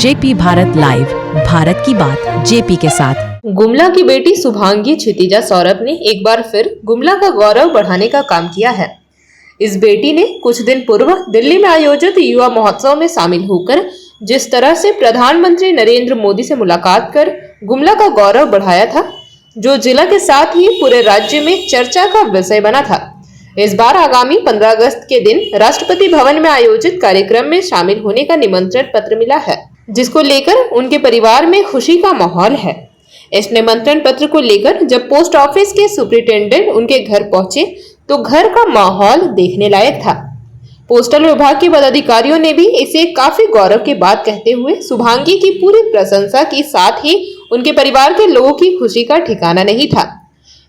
JP Bharat live, Bharat की बात JP के साथ। गुमला की बेटी शुभांगी क्षितिजा सौरभ ने एक बार फिर गुमला का गौरव बढ़ाने का काम किया है। इस बेटी ने कुछ दिन पूर्व दिल्ली में आयोजित युवा महोत्सव में शामिल होकर जिस तरह से प्रधानमंत्री नरेंद्र मोदी से मुलाकात कर गुमला का गौरव बढ़ाया था, जो जिला के साथ ही पूरे राज्य में चर्चा का विषय बना था। इस बार आगामी 15 अगस्त के दिन राष्ट्रपति भवन में आयोजित कार्यक्रम में शामिल होने का निमंत्रण पत्र मिला है, जिसको लेकर उनके परिवार में खुशी का माहौल है। इस निमंत्रण पत्र को लेकर जब पोस्ट ऑफिस के सुपरिटेंडेंट उनके घर पहुंचे तो घर का माहौल देखने लायक था। पोस्टल विभाग के पदाधिकारियों ने भी इसे काफी गौरव की बात कहते हुए शुभांगी की पूरी प्रशंसा की, साथ ही उनके परिवार के लोगों की खुशी का ठिकाना नहीं था।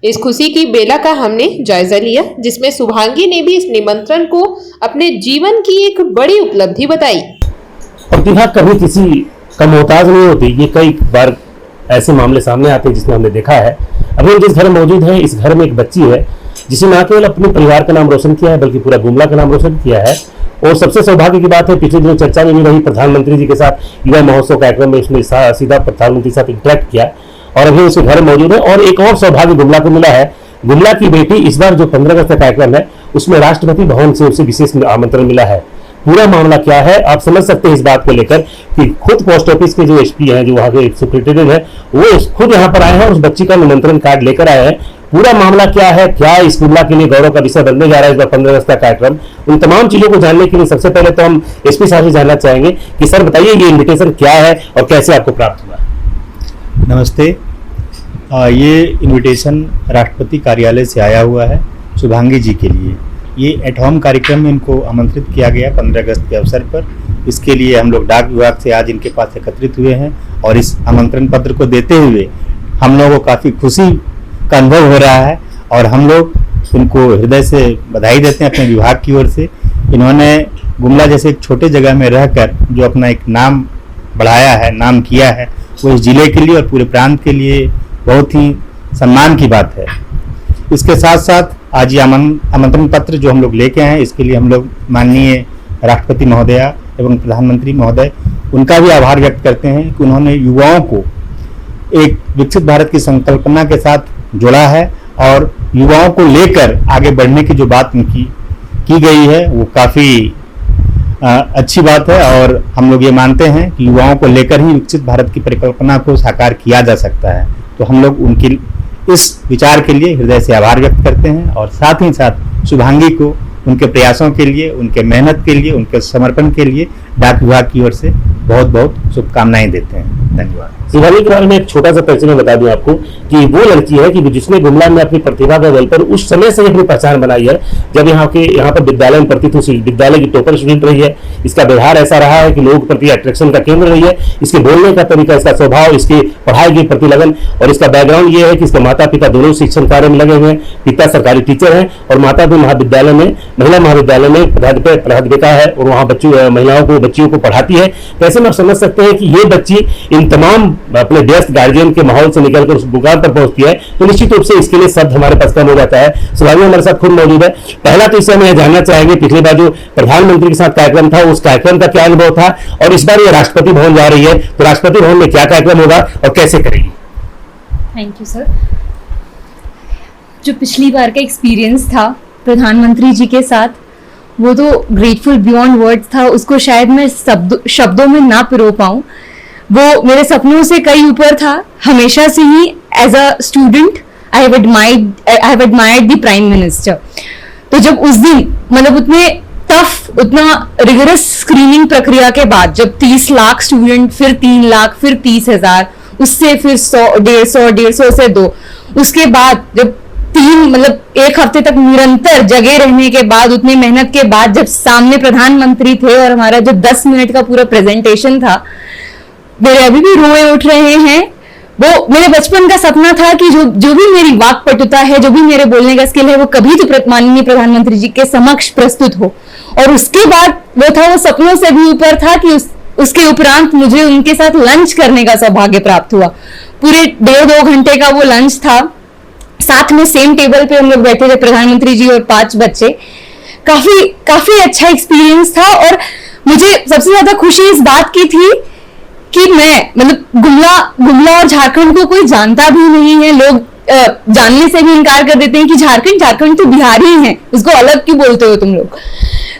इस खुशी की बेला का हमने जायजा लिया, जिसमें शुभांगी ने भी इस निमंत्रण को अपने जीवन की एक बड़ी उपलब्धि बताई। प्रतिभा कभी किसी का मोहताज नहीं होती। ये कई बार ऐसे मामले सामने आते हैं जिसमें हमने देखा है। अभी हम जिस घर में मौजूद हैं, इस घर में एक बच्ची है जिसने न केवल अपने परिवार का नाम रोशन किया है बल्कि पूरा गुमला का नाम रोशन किया है। और सबसे सौभाग्य की बात है, पिछले दिनों चर्चा में भी रही, प्रधानमंत्री जी के साथ युवा महोत्सव कार्यक्रम में उसने सीधा प्रधानमंत्री के साथ इंटरेक्ट किया और अभी उसके घर मौजूद है। और एक और सौभाग्य गुमला को मिला है। गुमला की बेटी इस बार जो 15 अगस्त का कार्यक्रम है उसमें राष्ट्रपति भवन से उसे विशेष आमंत्रण मिला है। पूरा मामला क्या है आप समझ सकते हैं इस बात को लेकर कि खुद पोस्ट ऑफिस के जो एसपी हैं, जो वहाँ के सुपरिटेंडेंट है, वो खुद यहाँ पर आए हैं और उस बच्ची का निमंत्रण कार्ड लेकर आए हैं। पूरा मामला क्या है, क्या इस गुमला के लिए गौरव का विषय बनने जा रहा है इस बार 15 अगस्त का कार्यक्रम, उन तमाम चीजों को जानने के लिए सबसे पहले तो हम एसपी साहब से जानना चाहेंगे कि सर बताइए ये इन्विटेशन क्या है और कैसे आपको प्राप्त हुआ। नमस्ते। ये इनविटेशन राष्ट्रपति कार्यालय से आया हुआ है शुभांगी जी के लिए। ये एट होम कार्यक्रम में इनको आमंत्रित किया गया 15 अगस्त के अवसर पर। इसके लिए हम लोग डाक विभाग से आज इनके पास एकत्रित हुए हैं और इस आमंत्रण पत्र को देते हुए हम लोगों को काफ़ी खुशी का अनुभव हो रहा है और हम लोग इनको हृदय से बधाई देते हैं अपने विभाग की ओर से। इन्होंने गुमला जैसे एक छोटे जगह में रहकर जो अपना एक नाम बढ़ाया है, नाम किया है, वो इस जिले के लिए और पूरे प्रांत के लिए बहुत ही सम्मान की बात है। इसके साथ साथ आज ये आमंत्रण पत्र जो हम लोग लेके आए हैं, इसके लिए हम लोग माननीय राष्ट्रपति महोदया एवं प्रधानमंत्री महोदय उनका भी आभार व्यक्त करते हैं कि उन्होंने युवाओं को एक विकसित भारत की संकल्पना के साथ जोड़ा है और युवाओं को लेकर आगे बढ़ने की जो बात उनकी की गई है वो काफ़ी अच्छी बात है। और हम लोग ये मानते हैं कि युवाओं को लेकर ही विकसित भारत की परिकल्पना को साकार किया जा सकता है। तो हम लोग उनकी इस विचार के लिए हृदय से आभार व्यक्त करते हैं और साथ ही साथ शुभांगी को उनके प्रयासों के लिए, उनके मेहनत के लिए, उनके समर्पण के लिए डाक विभाग की ओर से बहुत बहुत शुभकामनाएं देते हैं। धन्यवाद। शुभांगी के बारे में एक छोटा सा परिचय मैं बता दूं आपको कि वो लड़की है कि जिसने गुमला में अपनी प्रतिभा के बल पर उस समय से अपनी पहचान बनाई है जब यहाँ पर विद्यालय में पढ़ती थी। विद्यालय की टॉपर स्टूडेंट रही है। इसका व्यवहार ऐसा रहा है कि लोगों के प्रति अट्रैक्शन का केंद्र रही है। इसके बोलने का तरीका, इसका स्वभाव, इसकी पढ़ाई के प्रति लगन और इसका बैकग्राउंड ये है कि इसके माता पिता दोनों शिक्षण कार्य में लगे हुए हैं। पिता सरकारी टीचर हैं और माता भी महाविद्यालय में, महिला महाविद्यालय में प्राध्यापिका है और वहाँ बच्चियों को पढ़ाती है। कैसे में आप समझ सकते हैं कि ये बच्ची इन तमाम अपने व्यस्त गार्जियन के माहौल से निकलकर उस मुकाम पर पहुंचती है, तो निश्चित रूप से इसके लिए शब्द हमारे पास कम हो जाता है। शुभांगी हमारे साथ खुद मौजूद है। पहला तो इससे हम यह जानना चाहेंगे, पिछली बार जो प्रधानमंत्री के साथ कार्यक्रम था उस कार्यक्रम का क्या अनुभव था और इस बार ये राष्ट्रपति भवन जा रही है तो राष्ट्रपति भवन में क्या कार्यक्रम होगा और कैसे करेगी। Thank you sir. जो पिछली बार का एक्सपीरियंस था प्रधानमंत्री जी के साथ, वो तो ग्रेटफुल बियॉन्ड वर्ड्स था। उसको शायद मैं शब्दों में ना पिरो पाऊं। वो मेरे सपनों से कई ऊपर था। हमेशा से ही as a student I have admired the prime minister. तो जब उस दिन मतलब उतने टफ, उतना रिगरस स्क्रीनिंग प्रक्रिया के बाद जब 30 लाख स्टूडेंट, फिर 3 लाख, फिर 30,000, उससे फिर 100, 150 से 2, उसके बाद जब एक हफ्ते तक निरंतर जगे रहने के बाद, उतनी मेहनत के बाद जब सामने प्रधानमंत्री थे और हमारा जो 10 मिनट का पूरा प्रेजेंटेशन था, मेरे अभी भी रोए उठ रहे हैं। वो मेरे बचपन का सपना था कि जो भी मेरी वाक्पटुता है, जो भी मेरे बोलने का स्किल है, वो कभी तो माननीय प्रधानमंत्री जी के समक्ष प्रस्तुत हो। और उसके बाद वो सपनों से भी ऊपर था कि उसके उपरांत मुझे उनके साथ लंच करने का सौभाग्य प्राप्त हुआ। पूरे 1.5-2 घंटे का वो लंच था। साथ में सेम टेबल पे हम लोग बैठे थे, प्रधानमंत्री जी और 5 बच्चे। काफी अच्छा एक्सपीरियंस था। और मुझे सबसे ज्यादा खुशी इस बात की थी कि मैं मतलब गुमला और झारखंड को कोई जानता भी नहीं है, लोग जानने से भी इनकार कर देते हैं कि झारखंड तो बिहार ही है, उसको अलग क्यों बोलते हो तुम लोग।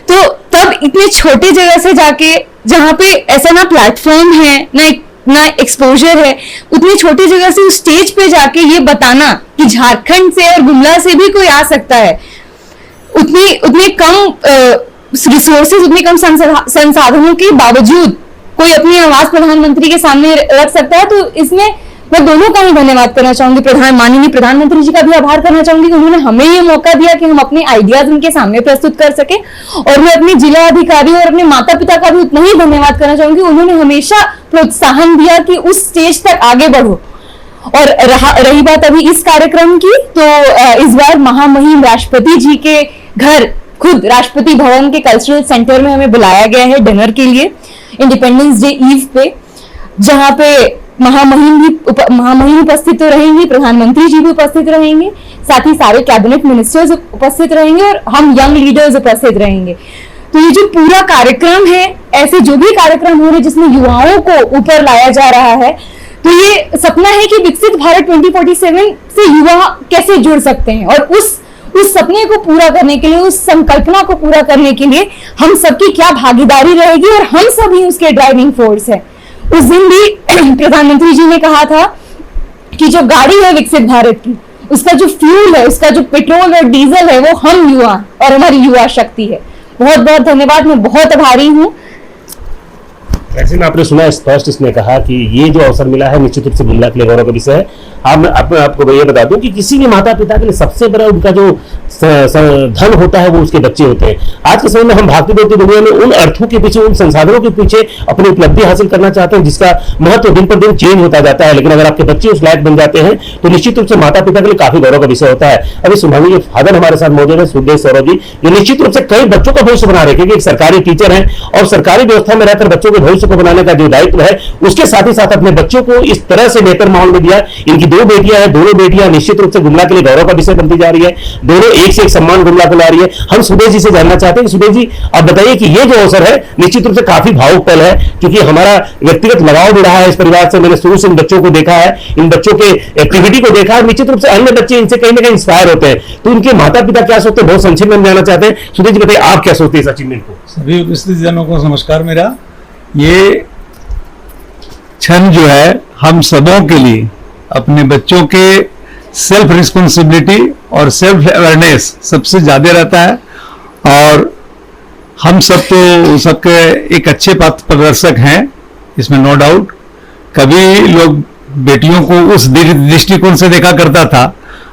तो तब इतने छोटे जगह से जाके, जहाँ पे ऐसा ना प्लेटफॉर्म है ना एक्सपोजर है, उतनी छोटी जगह से उस स्टेज पे जाके ये बताना कि झारखंड से और गुमला से भी कोई आ सकता है, उतने कम रिसोर्सेज, उतने कम संसाधनों के बावजूद कोई अपनी आवाज प्रधानमंत्री के सामने रख सकता है। तो इसमें मैं दोनों का ही धन्यवाद करना चाहूंगी, माननीय प्रधानमंत्री जी का भी आभार करना चाहूंगी कि उन्होंने हमें ये मौका दिया कि हम अपने आइडियाज उनके सामने प्रस्तुत कर सके। और मैं अपने जिला अधिकारियों और अपने माता पिता का भी उतना ही धन्यवाद करना चाहूंगी, उन्होंने हमेशा प्रोत्साहन दिया कि उस स्टेज तक आगे बढ़ो। और रही बात अभी इस कार्यक्रम की, तो इस बार महामहिम राष्ट्रपति जी के घर, खुद राष्ट्रपति भवन के कल्चरल सेंटर में हमें बुलाया गया है डिनर के लिए, इंडिपेंडेंस डे ईव पे, जहां पे महामहिम उपस्थित तो रहेंगी, प्रधानमंत्री जी भी उपस्थित रहेंगे, साथ ही सारे कैबिनेट मिनिस्टर्स उपस्थित रहेंगे और हम यंग लीडर्स उपस्थित रहेंगे। तो ये जो पूरा कार्यक्रम है, ऐसे जो भी कार्यक्रम हो रहे जिसमें युवाओं को ऊपर लाया जा रहा है, तो ये सपना है कि विकसित भारत 2047 से युवा कैसे जुड़ सकते हैं, और उस सपने को पूरा करने के लिए, उस संकल्पना को पूरा करने के लिए हम सबकी क्या भागीदारी रहेगी, और हम सभी उसके ड्राइविंग फोर्स है। उस दिन भी प्रधानमंत्री जी ने कहा था कि जो गाड़ी है विकसित भारत की, उसका जो फ्यूल है, उसका जो पेट्रोल और डीजल है, वो हम युवा और हमारी युवा शक्ति है। बहुत बहुत धन्यवाद, मैं बहुत आभारी हूँ। वैसे में आपने सुना स्पष्ट इसने कहा कि ये जो अवसर मिला है निश्चित रूप से गुमला के लिए गौरव का विषय है। आपको ये बता दूं कि किसी भी माता पिता के लिए सबसे बड़ा उनका जो धन होता है वो उसके बच्चे होते हैं। आज के समय में हम भागती दौड़ती दुनिया में उन अर्थों के पीछे, उन संसाधनों के पीछे अपनी उपलब्धि हासिल करना चाहते हैं जिसका महत्व दिन पर दिन चेंज होता जाता है, लेकिन अगर आपके बच्चे उस लायक बन जाते हैं तो निश्चित रूप से माता पिता के लिए काफी गौरव का विषय होता है। अभी शुभांगी के फादर हमारे साथ मौजूद है, सुदेश सौरभ जी, जो निश्चित रूप से कई बच्चों का भविष्य बना रहे हैं, क्योंकि एक सरकारी टीचर है और सरकारी व्यवस्था में रहकर बच्चों के भविष्य को बनाने का जो दायित्व है, उसके साथ ही साथ अपने बच्चों को इस तरह से बेहतर माहौल में दिया। इनकी 2 बेटियां हैं, दोनों बेटियां निश्चित रूप से गुमला के लिए गौरव का विषय बनती जा रही है, दोनों एक से एक सम्मान गुमला को ला रही है। हम सुदेश जी से जानना चाहते हैं कि सुदेश जी आप बताइए कि ये जो अवसर है निश्चित रूप से काफी भावुक पल है, क्योंकि हमारा व्यक्तिगत लगाव भी रहा है इस परिवार से। मैंने शुरू से इन बच्चों को देखा है, इन बच्चों के एक्टिविटी को देखा है, निश्चित रूप से अन्य बच्चे इनसे कहीं ना कहीं इंस्पायर होते हैं। तो इनके माता पिता क्या सोचते हैं, बहुत संक्षिप्त में जानना चाहते हैं। सुदेश जी बताइए आप क्या सोचते हैं इस अचीवमेंट को। सभी उपस्थित जनों को नमस्कार। मेरा ये क्षण जो है हम सबों के लिए, अपने बच्चों के सेल्फ रिस्पॉन्सिबिलिटी और सेल्फ अवेयरनेस सबसे ज्यादा रहता है, और हम सब तो सबके एक अच्छे पथ प्रदर्शक हैं, इसमें नो डाउट। कभी लोग बेटियों को उस दृष्टिकोण से देखा करता था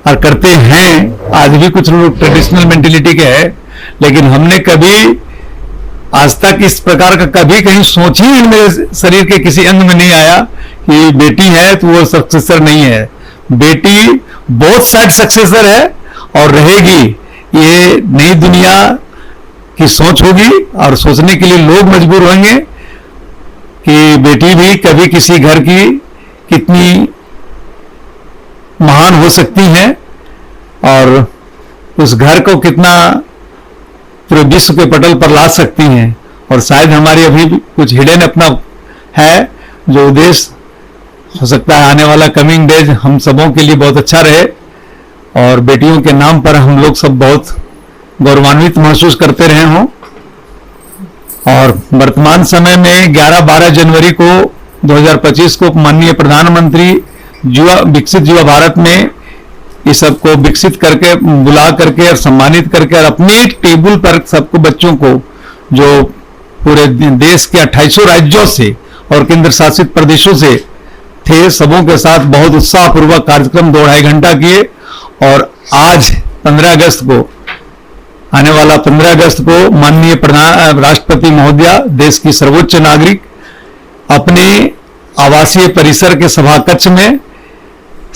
और करते हैं, आज भी कुछ लोग ट्रेडिशनल मेंटेलिटी के हैं, लेकिन हमने कभी आज तक इस प्रकार का कभी कहीं सोच ही मेरे शरीर के किसी अंग में नहीं आया कि बेटी है तो वो सक्सेसर नहीं है। बेटी बोथ साइड सक्सेसर है और रहेगी। ये नई दुनिया की सोच होगी और सोचने के लिए लोग मजबूर होंगे कि बेटी भी कभी किसी घर की कितनी महान हो सकती है और उस घर को कितना पूरे विश्व के पटल पर ला सकती हैं। और शायद हमारी अभी भी कुछ हिडन अपना है जो उद्देश्य हो सकता है आने वाला कमिंग डेज हम सबों के लिए बहुत अच्छा रहे, और बेटियों के नाम पर हम लोग सब बहुत गौरवान्वित महसूस करते रहे हों। और वर्तमान समय में 11-12 जनवरी को 2025 को माननीय प्रधानमंत्री विकसित युवा भारत में इस सबको विकसित करके बुला करके और सम्मानित करके और अपने टेबल पर सबको बच्चों को जो पूरे देश के 2800 राज्यों से और केंद्र शासित प्रदेशों से थे, सबों के साथ बहुत उत्साहपूर्वक कार्यक्रम 2-2.5 घंटा किए। और आज 15 अगस्त को, आने वाला 15 अगस्त को माननीय राष्ट्रपति महोदया, देश की सर्वोच्च नागरिक, अपने आवासीय परिसर के सभा कक्ष में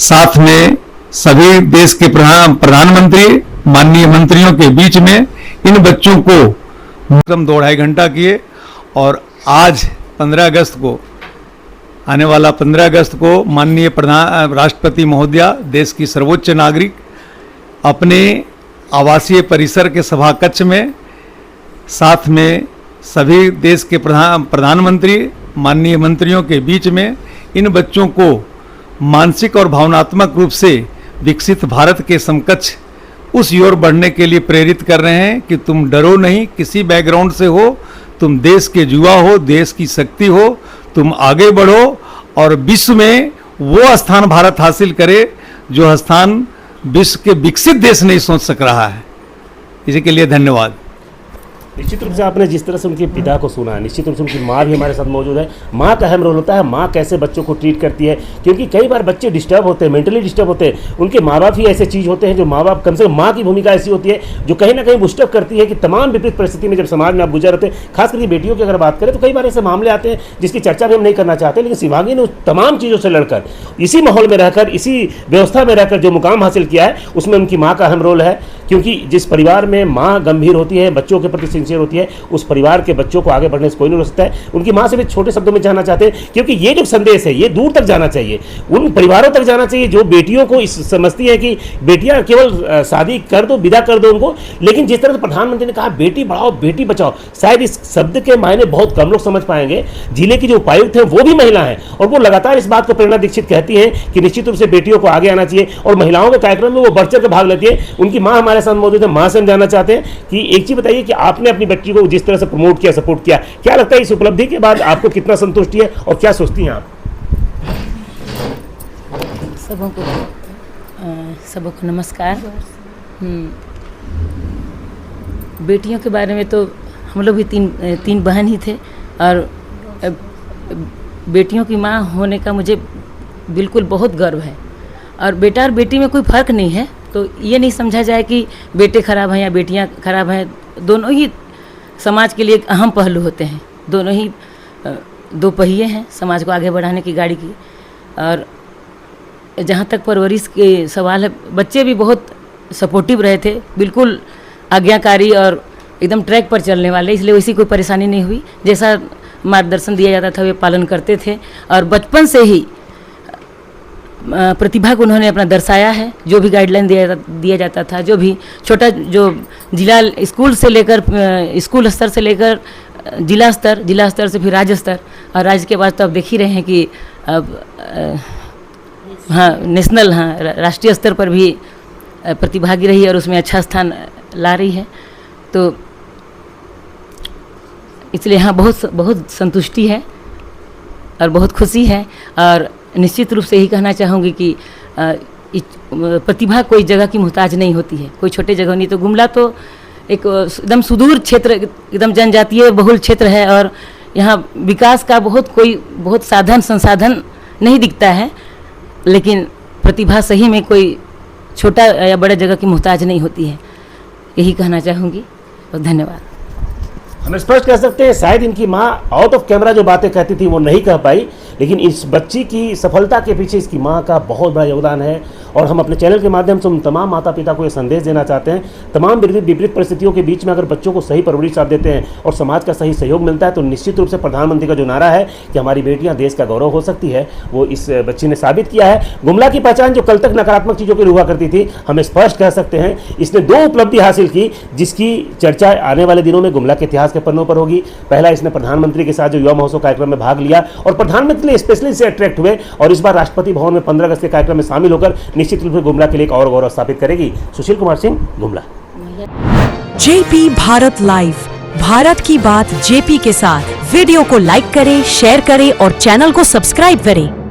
साथ में सभी देश के प्रधानमंत्री, माननीय मंत्रियों के बीच में इन बच्चों को 2-2.5 घंटा किए। और आज 15 अगस्त को, आने वाला 15 अगस्त को माननीय राष्ट्रपति महोदया, देश की सर्वोच्च नागरिक, अपने आवासीय परिसर के सभा कक्ष में साथ में सभी देश के प्रधानमंत्री, माननीय मंत्रियों के बीच में इन बच्चों को मानसिक और भावनात्मक रूप से विकसित भारत के समकक्ष उस ओर बढ़ने के लिए प्रेरित कर रहे हैं कि तुम डरो नहीं, किसी बैकग्राउंड से हो, तुम देश के युवा हो, देश की शक्ति हो, तुम आगे बढ़ो और विश्व में वो स्थान भारत हासिल करे जो स्थान विश्व के विकसित देश नहीं सोच सक रहा है। इसके लिए धन्यवाद। निश्चित रूप से आपने जिस तरह से उनके पिता को सुना है, निश्चित रूप से उनकी माँ भी हमारे साथ मौजूद है। माँ का अहम रोल होता है, माँ कैसे बच्चों को ट्रीट करती है, क्योंकि कई बार बच्चे डिस्टर्ब होते हैं, मेंटली डिस्टर्ब होते हैं, उनके माँ बाप ही ऐसे चीज़ होते हैं जो माँ बाप, कम से कम माँ की भूमिका ऐसी होती है जो कहीं ना कहीं बुस्टअप करती है कि तमाम विपरीत परिस्थिति में जब समाज में आप गुजर होते हैं, खास करके बेटियों की अगर बात करें तो कई बार ऐसे मामले आते हैं जिसकी चर्चा भी हम नहीं करना चाहते, लेकिन शिवांगी ने उस तमाम चीज़ों से लड़कर, इसी माहौल में रहकर, इसी व्यवस्था में रहकर जो मुकाम हासिल किया है उसमें उनकी माँ का अहम रोल है। क्योंकि जिस परिवार में माँ गंभीर होती है, बच्चों के प्रति सिंसियर होती है, उस परिवार के बच्चों को आगे बढ़ने से कोई नहीं रोक सकता है। उनकी माँ से भी छोटे शब्दों में जानना चाहते हैं, क्योंकि ये जो संदेश है ये दूर तक जाना चाहिए, उन परिवारों तक जाना चाहिए जो बेटियों को इस समझती है कि बेटियां केवल शादी कर दो, विदा कर दो उनको। लेकिन जिस तरह से प्रधानमंत्री ने कहा बेटी बढ़ाओ बेटी बचाओ, शायद इस शब्द के मायने बहुत कम लोग समझ पाएंगे। जिले की जो उपायुक्त है वो भी महिला है और वो लगातार इस बात को प्रेरणा दीक्षित कहती है कि निश्चित रूप से बेटियों को आगे आना चाहिए और महिलाओं के कार्यक्रम में वो बढ़ चढ़ कर भाग लेती है। उनकी माँ हमारे साथ मौजूद है, माँ से हम जानना चाहते हैं कि एक चीज बताइए कि आपने अपनी बच्ची को जिस तरह से प्रमोट किया, सपोर्ट किया, क्या लगता है इस उपलब्धि के बाद आपको कितना संतुष्टि है और क्या सोचती हैं आप? सबको नमस्कार। बेटियों के बारे में तो हम लोग भी तीन बहन ही थे और बेटियों की माँ होने का मुझे बिल्कुल बहुत गर्व है। और बेटा और बेटी में कोई फ़र्क नहीं है, तो ये नहीं समझा जाए कि बेटे खराब हैं या बेटियाँ खराब हैं। दोनों ही समाज के लिए एक अहम पहलू होते हैं, दोनों ही दो पहिए हैं समाज को आगे बढ़ाने की गाड़ी की। और जहाँ तक परवरिश के सवाल है, बच्चे भी बहुत सपोर्टिव रहे थे, बिल्कुल आज्ञाकारी और एकदम ट्रैक पर चलने वाले, इसलिए वैसी कोई परेशानी नहीं हुई। जैसा मार्गदर्शन दिया जाता था वे पालन करते थे और बचपन से ही प्रतिभा को उन्होंने अपना दर्शाया है। जो भी गाइडलाइन दिया जाता था, जो भी छोटा जो जिला स्कूल से लेकर स्कूल स्तर से लेकर जिला स्तर से फिर राज्य स्तर, और राज्य के बाद तो अब देख ही रहे हैं कि अब नेशनल राष्ट्रीय स्तर पर भी प्रतिभागी रही और उसमें अच्छा स्थान ला रही है। तो इसलिए बहुत संतुष्टि है और बहुत खुशी है। और निश्चित रूप से यही कहना चाहूँगी कि प्रतिभा कोई जगह की मोहताज नहीं होती है, कोई छोटे जगह नहीं। तो गुमला तो एक एकदम सुदूर क्षेत्र, एकदम जनजातीय बहुल क्षेत्र है और यहाँ विकास का बहुत साधन संसाधन नहीं दिखता है, लेकिन प्रतिभा सही में कोई छोटा या बड़ा जगह की मोहताज नहीं होती है, यही कहना चाहूँगी। और धन्यवाद। हम स्पष्ट कह सकते हैं शायद इनकी माँ आउट ऑफ कैमरा जो बातें कहती थी वो नहीं कह पाई, लेकिन इस बच्ची की सफलता के पीछे इसकी माँ का बहुत बड़ा योगदान है। और हम अपने चैनल के माध्यम से उन तमाम माता पिता को ये संदेश देना चाहते हैं, तमाम विपरीत परिस्थितियों के बीच में अगर बच्चों को सही परवरिश आप देते हैं और समाज का सही सहयोग मिलता है तो निश्चित रूप से प्रधानमंत्री का जो नारा है कि हमारी बेटियां देश का गौरव हो सकती है, वो इस बच्ची ने साबित किया है। गुमला की पहचान जो कल तक नकारात्मक चीज़ों की हुआ करती थी, हम स्पष्ट कह सकते हैं इसने 2 उपलब्धि हासिल की जिसकी चर्चा आने वाले दिनों में गुमला के इतिहास के पन्नों पर होगी। पहला, इसने प्रधानमंत्री के साथ जो युवा महोत्सव कार्यक्रम में भाग लिया और प्रधानमंत्री स्पेशली से अट्रैक्ट हुए और इस बार राष्ट्रपति भवन में 15 अगस्त के कार्यक्रम में शामिल होकर निश्चित रूप से गुमला के लिए एक और गौरव स्थापित करेगी। सुशील कुमार सिंह, गुमला। जेपी भारत लाइव, भारत की बात जेपी के साथ। वीडियो को लाइक करें, शेयर करें और चैनल को सब्सक्राइब करें।